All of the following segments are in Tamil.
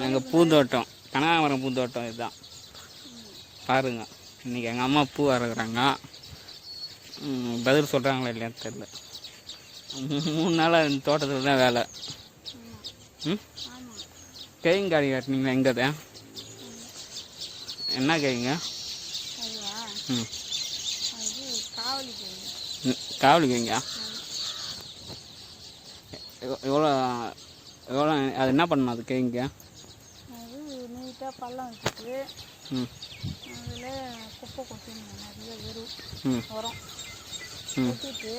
எங்கள் பூந்தோட்டம் கனகாமரம் பூந்தோட்டம் இதுதான் பாருங்க. இன்றைக்கி எங்கள் அம்மா பூ அறுக்குறாங்க. பதில் சொல்கிறாங்களா இல்லையான்னு தெரில. 3 நாளாக இந்த தோட்டத்தில் தான் வேலை. கைங்காடி காட்டினீங்களா எங்கே தான் என்ன கைங்க? காவலி கைங்க. எவ்வளோ எவ்வளோ அது என்ன பண்ணணும் அது கைங்க? அது நீட்டாக பள்ளம் வச்சுட்டு அதில் குப்பை கொட்டணும். நிறைய உரம் கொட்டிட்டு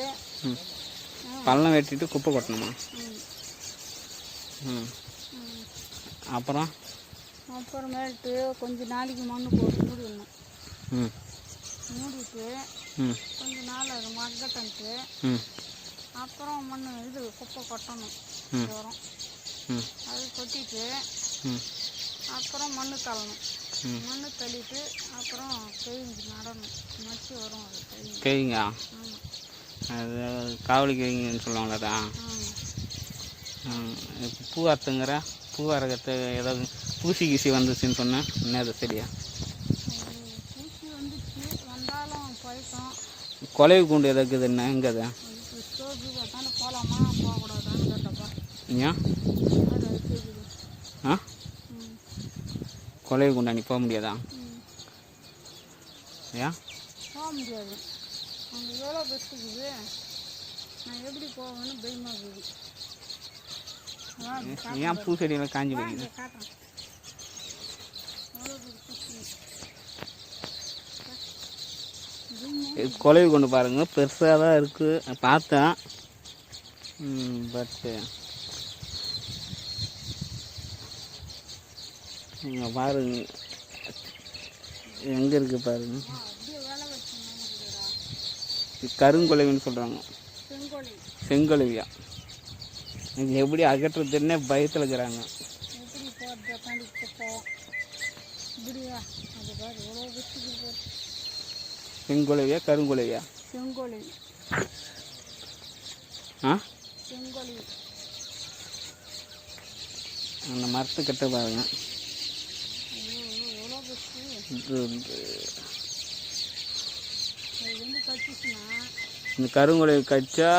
பள்ளம் வெட்டிட்டு குப்பை கொட்டணுமா? அப்புறமேட்டு கொஞ்சம் நாளைக்கு மண்ணு போட்டு மூடிடணும். மூடிட்டு கொஞ்ச நாள் அது மக்கட்டன்ட்டு அப்புறம் மண் இது குப்பை கொட்டணும். உரம் அது கொட்டிட்டு அப்புறம் மண் தள்ளணும். மண் தள்ளிட்டு அப்புறம் கெய்ஞ்சி நடணும். மச்சி வரும் அது கைங்க. அது காவலி கைங்கன்னு சொல்லுவாங்களா? பூ அறுத்துங்கிற பூ அறுக்கிறது ஏதாவது பூசி கீசி வந்துச்சுன்னு சொன்னேன். என்ன அது சரியா? பூசி வந்துச்சு, வந்தாலும் பழக்கம். கொலைவு கூண்டு எதாவது என்ன எங்கே அது? போகலாமா போகக்கூடாதான்னு கேட்டப்பா. ஏன் கொலைவு கூண்டா நீ போக முடியாதா? ஏன் போக முடியாது? அங்கே எவ்வளோ பெருசுக்குது, நான் எப்படி போவேன்னு பயமாக இருக்குது. ஏன் பூ செடியெல்லாம் காஞ்சி போயிடுது? காட்டுறேன். கொலைவு கொண்டு பாருங்க, பெருசாக தான் இருக்குது பார்த்தேன். பட்டு இங்கே பாருங்க எங்கே இருக்குது பாருங்க. கருங்கொலைவுன்னு சொல்கிறாங்க. செங்கொலைவியா? இது எப்படி அகற்றுறதுன்னே பயத்தில் இருக்கிறாங்க. செங்கொலைவியா கருங்கொலைவியா? செங்கொலைவி. செங்கொலைவி. அந்த மரத்துக்கிட்ட பாருங்க. இந்த கருங்கொலைவி கடிச்சா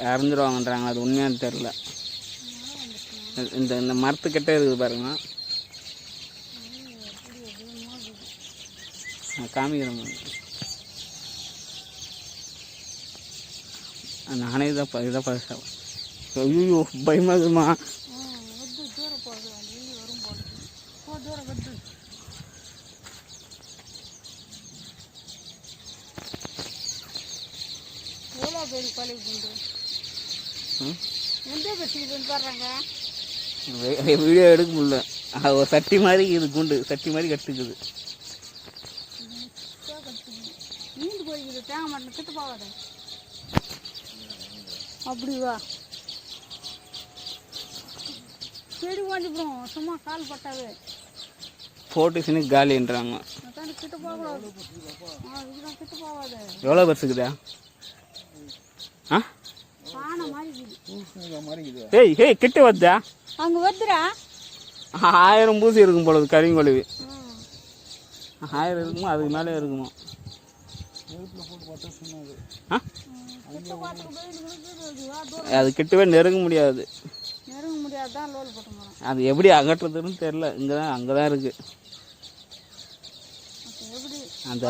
இறந்துருவாங்கன்றாங்க. அது உண்மையானு தெரில. இந்த மரத்துக்கிட்ட இருக்குது பாருங்க. காமிக்கிறேன். நானே இதான் பழசா. ஐயோ பயமாக இருக்குமா? வீடியோ எடுக்க முடியல. ஒரு சட்டி மாதிரி இது குண்டு சட்டி மாதிரி கட்டுக்குது. அப்படிவா? செடி வாங்கிப்போம் சும்மா கால் பட்டாவே போட்டுச்சுன்னு காலின்றாங்க. கிட்ட போகக்கூடாது. கிட்ட போகாது. எவ்வளோ பெருசுக்குதா? ஏய் ஏய் கிட்ட வந்தா அங்கே வந்துடா. 1000 பூசி இருக்கும் போல கருங்கொழுவி. 1000 இருக்குமா? அதுக்கு மேலே இருக்குமா? அது கிட்டவே நெருங்க முடியாது. அது எப்படி அகற்றுறதுன்னு தெரியல. இங்கதான் அங்கதான் இருக்கு. அந்த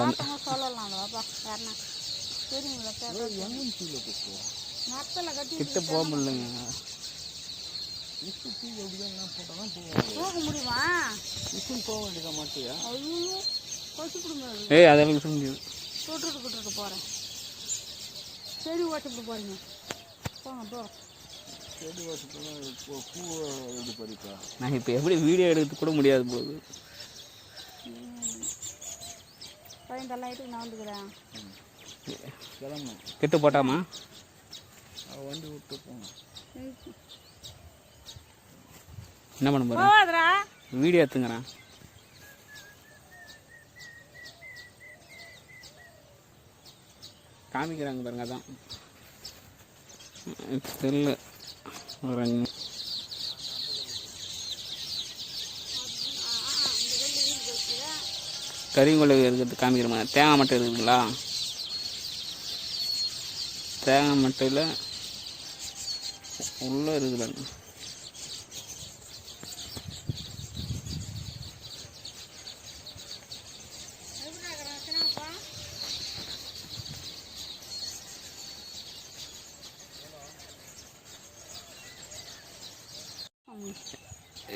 கிட்ட போக முடியலங்க. ஏய் அதெல்லாம் விட முடியாது. தொட்டுட்டு போறேன். செடி ஓட்டிட்டு போறீங்க போங்க. நான் இப்போ எப்படி வீடியோ எடுத்து கூட முடியாது போகுது. நான் வந்துக்கிறேன். கிட்ட போட்டாமா? வண்டி விட்டு போங்க. என்ன பண்ண போறேன்? வீடியோ எடுத்துங்கிறேன். காமிக்கிறாங்க பாருங்க. அதான் தெரியல. ஒரு கறிங்குழவி இருக்கிறது காமிக்கிறோமா. தேங்காய் மட்டை இருக்குதுங்களா? தேங்காய் மட்டையில் உள்ளே இருக்குதுல.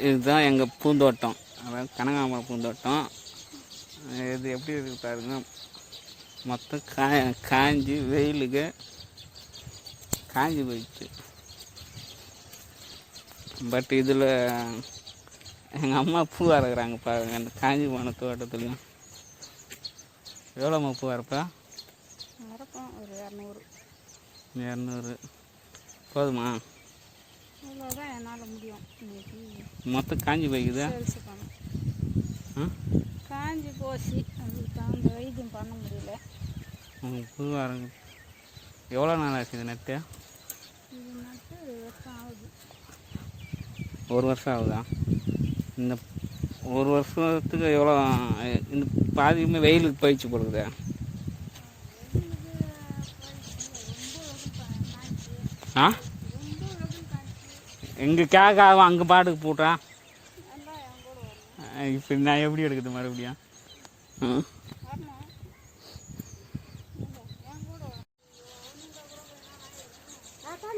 இதுதான் எங்கள் பூந்தோட்டம், அதாவது கனகாமரம் பூந்தோட்டம். இது எப்படி இருக்கு பாருங்க. மொத்தம் காஞ்சி வெயிலுக்கு காஞ்சி போயிடுச்சு. பட் இதில் எங்கள் அம்மா பூ அரைக்கிறாங்க பாருங்க. அந்த காஞ்சி போன தோட்டத்துலையும். எவ்வளோம்மா பூ அரைப்பா? ஒரு 200 போதுமா? இவ்வளோதான் என்னால் முடியும். மொத்தம் காஞ்சி போய்க்குதா? காஞ்சி போச்சு. அதுக்கு தகுந்த வைத்தியம் பண்ண முடியல. பூ அரைங்க. எவ்வளோ நாள் ஆச்சு இது நட்டு? இது நட்டு வருஷம் ஆகுது. 1 வருஷம் ஆகுதா? இந்த 1 வருஷத்துக்கு எவ்வளோ? இந்த பாதியுமே வெயிலுக்கு போயிடுச்சு போடுது. ஆ, எங்கே கேட்காவும் அங்கே பாட்டுக்கு போட்டான். இப்போ நான் எப்படி எடுக்குது மறுபடியும்?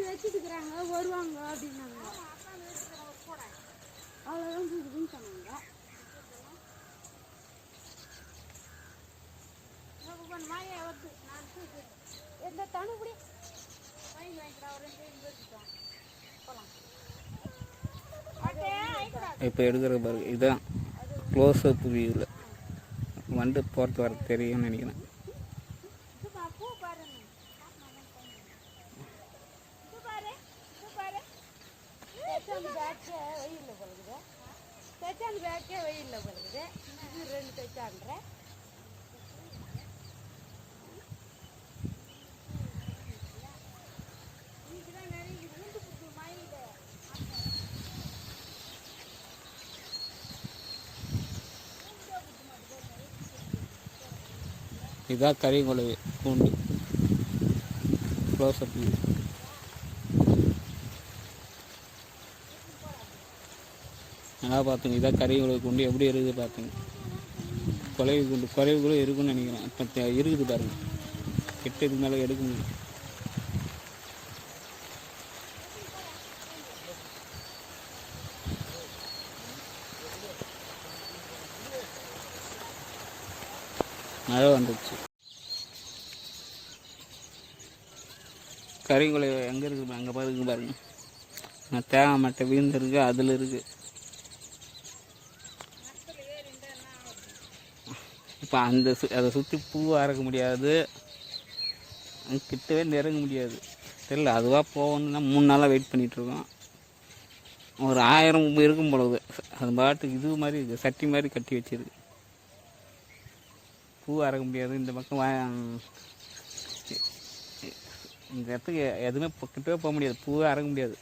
வச்சுட்டுக்கிறாங்க, வருவாங்க அப்படின்னாங்க. அவ்வளோதான் சொன்னாங்க. எந்த தனுப்படி வாங்கிக்கிறா ஒரு 2 போகலாம். இப்போ எடுக்கிற பாருங்க. இதுதான் க்ளோஸ்அப் வியூவில் வண்டு போகிறது வர தெரியும்னு நினைக்கிறேன். வெயிலில் பழகுது. 2 தைச்சான்ற இதுதான் கறிங்குழவி கூண்டு க்ளோஸ்அப் வியூ. நல்லா பார்த்துங்க. இதான் கறிங்குழவி கூண்டு எப்படி இருக்குது பார்த்துங்க. குழவி கூண்டு குறைவுகளும் இருக்குன்னு நினைக்கிறேன். இப்போ இருக்குது பாருங்க. கிட்ட இதுக்கு மேலே எடுக்க முடியும். மழை வந்துடுச்சு. கறிங்குழவி எங்கே இருக்குது? அங்கே பாருங்க பாருங்க. தேங்காய் மட்டை வீழ்ந்துருக்கு, அதில் இருக்குது. இப்போ அதை சுற்றி பூ அறக்க முடியாது, கிட்டவே நெருங்க முடியாது. தெரியல, அதுவாக போகணுன்னா 3 நாளாக வெயிட் பண்ணிகிட்ருக்கோம். ஒரு 1000 இருக்கும் பொழுது அது பாட்டுக்கு இது மாதிரி இருக்குது, சட்டி மாதிரி கட்டி வச்சிருக்கு. பூ அறக்க முடியாது. இந்த பக்கம் இந்த இடத்துக்கு எதுவுமே கிட்டவே போக முடியாது, பூவே அறக்க முடியாது.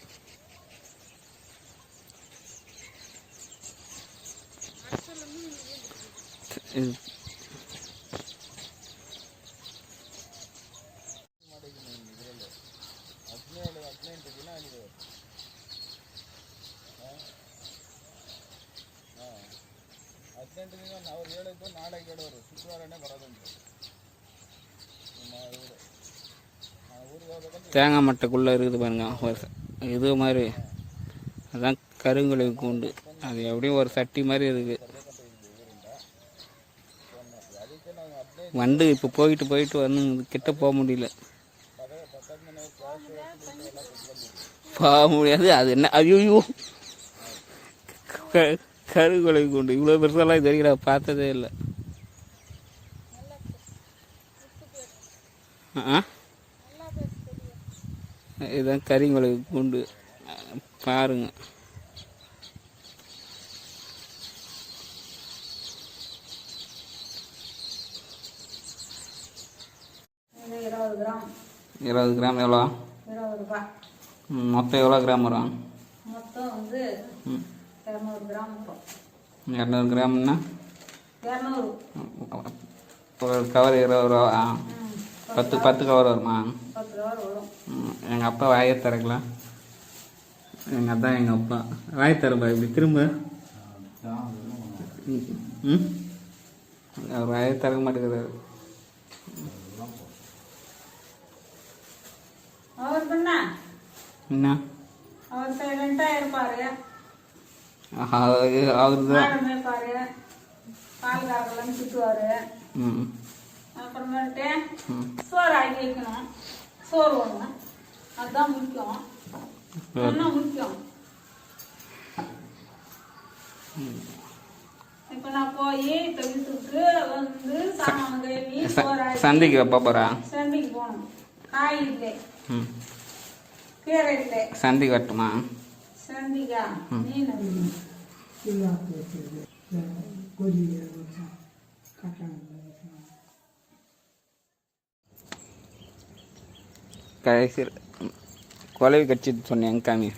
தேங்காய் மட்டைக்குள்ளே இருக்குது பாருங்க இது மாதிரி. அதுதான் கருங்குழவி கூண்டு. அது எப்படியும் ஒரு சட்டி மாதிரி இருக்குது. வண்டு இப்போ போயிட்டு வந்து கிட்ட போக முடியல, போக முடியாது. அது என்ன, ஐயோ கருங்குழவி கூண்டு இவ்வளோ பெருசாலாம் தெரியல, பார்த்ததே இல்லை. இதுதான் கறிங்குழவி கூண்டு பாருங்க. இருபது கிராம் எவ்வளோ? 20 ரூபாய். மொத்தம் எவ்வளோ கிராம் வரும்? மொத்தம் வந்து 200 கிராம். 200 கிராம்னா 200. ஒரு கவர் 20 ரூபா. ம் 10 கவர் வருமா? 10 கவர் வரும். எங்கள் அப்பா வாயை திறக்கலாம். அதான் எங்கள் அப்பா வாயை திறப்பா இப்படி திரும்ப. ம் அவர் வாயை திறக்க மாட்டேங்கிறாரு. அவர் பண்ணா என்ன அவர் சைலண்டாக இருப்பார். அவர் தான். மாடு மேய்ப்பார், பால் கறக்கலாம் சுற்றுவார். ம் அப்புறமேட்டு சோறு ஆக்கி வைக்கணும், சோறு வேணும், அதுதான் முக்கியம். என்ன முக்கியம்? இப்போ நான் போய் தவிர்த்துட்டு வந்து சாமான் கழுவி சோறு ஆக்கி சந்தைக்கு வைப்பா போகிறா? சந்தைக்கு போகணும். காய் இல்லை, ம் கீரை இல்லை. சந்தைக்கு வரட்டுமா? சந்திக்கா மீன் கடைசி குழவி கடிச்சிட்டு சொன்னேன் காமி.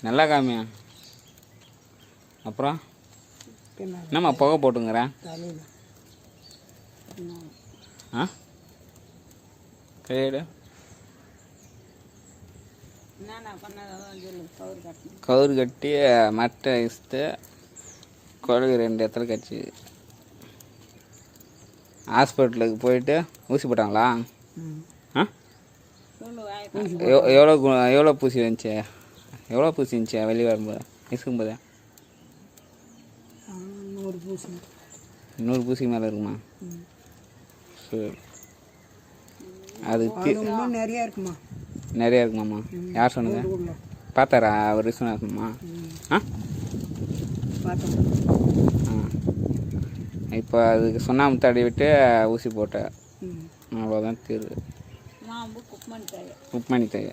நல்லா காமியா. அப்புறம் என்னம்மா புகை போட்டுங்கிறேன்? ஆ கையெடு. கவுரு கட்டி மட்டை இஸ்த்து குழவி 2 இடத்துல கடிச்சு. ஹாஸ்பிட்டலுக்கு போயிட்டு ஊசி போட்டாங்களா? ஆ எவ்வளோ பூசி வந்துச்சு? எவ்வளோ பூசி இருந்துச்சு வெளியே வரும்போது இசுக்கும்போது? 100 பூசிக்கு மேலே இருக்குமா? சரி. அது நிறையா இருக்குமா? நிறையா இருக்குமாம்மா? யார் சொன்னது? பார்த்தாரா அவர் விஸ்வநாதம்மா? ஆ இப்போ அதுக்கு சுண்ணாம்பு தடவி விட்டு ஊசி போட்டேன். அவ்வளோதான் தீர்வு. மாம்பு குப்பமணி தேவை. குப்பமணி தேவை.